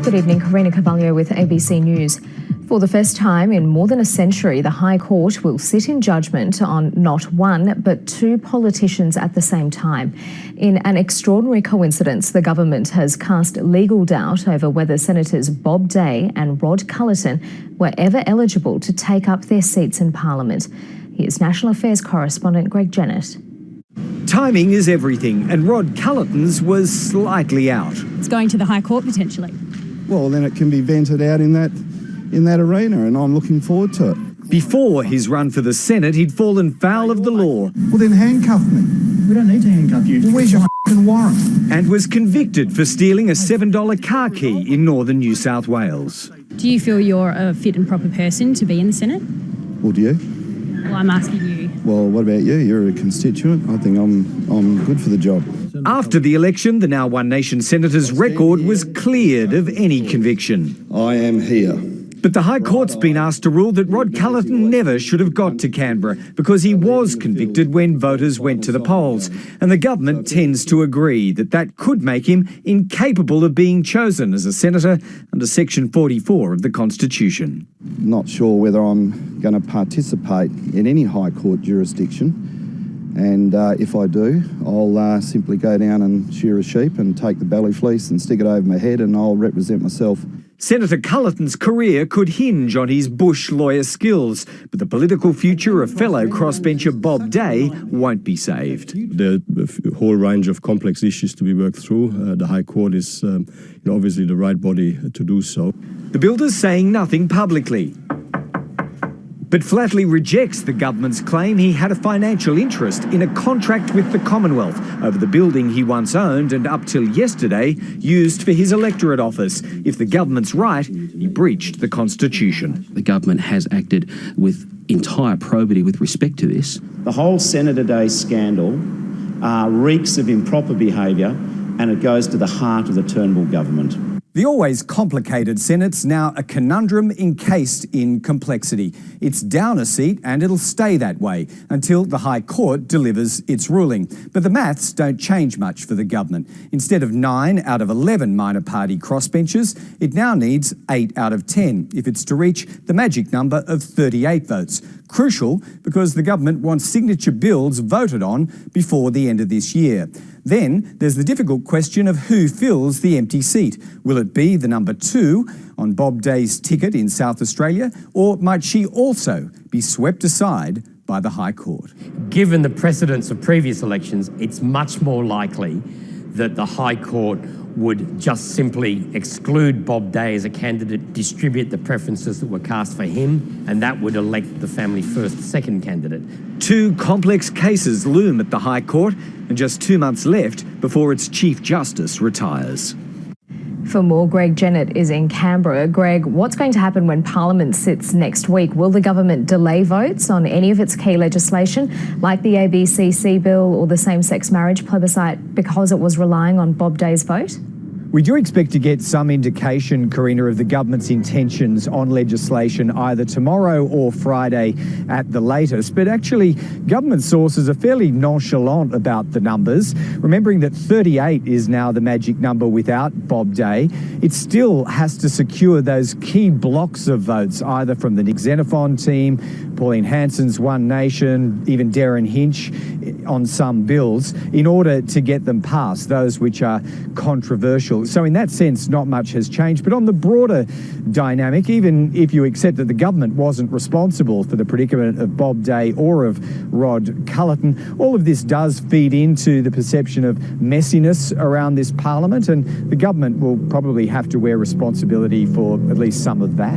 Good evening, Karina Carvalho with ABC News. For the first time in more than a century, the High Court will sit in judgment on not one but two politicians at the same time. In an extraordinary coincidence, the government has cast legal doubt over whether Senators Bob Day and Rod Culleton were ever eligible to take up their seats in Parliament. Here's National Affairs correspondent Greg Jennett. Timing is everything, and Rod Culleton's was slightly out. It's going to the High Court potentially. Well, then it can be vented out in that arena, and I'm looking forward to it. Before his run for the Senate, he'd fallen foul of the law. Well, then handcuff me. We don't need to handcuff you. Well, where's your warrant? And was convicted for stealing a $7 car key in northern New South Wales. Do you feel you're a fit and proper person to be in the Senate? Well, do you? Well, I'm asking you. Well, what about you? You're a constituent. I think I'm good for the job. After the election, the now One Nation senator's record was cleared of any conviction. I am here. But the High Court's been asked to rule that Rod Culleton never should have got to Canberra because he was convicted when voters went to the polls. And the government tends to agree that that could make him incapable of being chosen as a senator under Section 44 of the Constitution. Not sure whether I'm going to participate in any High Court jurisdiction. And if I do, I'll simply go down and shear a sheep and take the belly fleece and stick it over my head, and I'll represent myself. Senator Culleton's career could hinge on his bush lawyer skills, but the political future of fellow crossbencher Bob Day won't be saved. There are a whole range of complex issues to be worked through. The High Court is obviously the right body to do so. The builder's saying nothing publicly, but flatly rejects the government's claim he had a financial interest in a contract with the Commonwealth over the building he once owned and up till yesterday used for his electorate office. If the government's right, he breached the Constitution. The government has acted with entire probity with respect to this. The whole Senator Day scandal reeks of improper behaviour, and it goes to the heart of the Turnbull government. The always complicated Senate's now a conundrum encased in complexity. It's down a seat and it'll stay that way until the High Court delivers its ruling. But the maths don't change much for the government. Instead of 9 out of 11 minor party crossbenchers, it now needs 8 out of 10 if it's to reach the magic number of 38 votes. Crucial because the government wants signature bills voted on before the end of this year. Then there's the difficult question of who fills the empty seat. Will it be the number 2 on Bob Day's ticket in South Australia, or might she also be swept aside by the High Court? Given the precedents of previous elections, it's much more likely that the High Court would just simply exclude Bob Day as a candidate, distribute the preferences that were cast for him, and that would elect the Family First second candidate. 2 complex cases loom at the High Court, and just 2 months left before its Chief Justice retires. For more, Greg Jennett is in Canberra. Greg, what's going to happen when Parliament sits next week? Will the government delay votes on any of its key legislation, like the ABCC bill or the same-sex marriage plebiscite, because it was relying on Bob Day's vote? We do expect to get some indication, Karina, of the government's intentions on legislation either tomorrow or Friday at the latest. But actually, government sources are fairly nonchalant about the numbers, remembering that 38 is now the magic number without Bob Day. It still has to secure those key blocks of votes, either from the Nick Xenophon team, Pauline Hanson's One Nation, even Darren Hinch on some bills, in order to get them passed, those which are controversial. So in that sense, not much has changed. But on the broader dynamic, even if you accept that the government wasn't responsible for the predicament of Bob Day or of Rod Culleton, all of this does feed into the perception of messiness around this parliament, and the government will probably have to wear responsibility for at least some of that.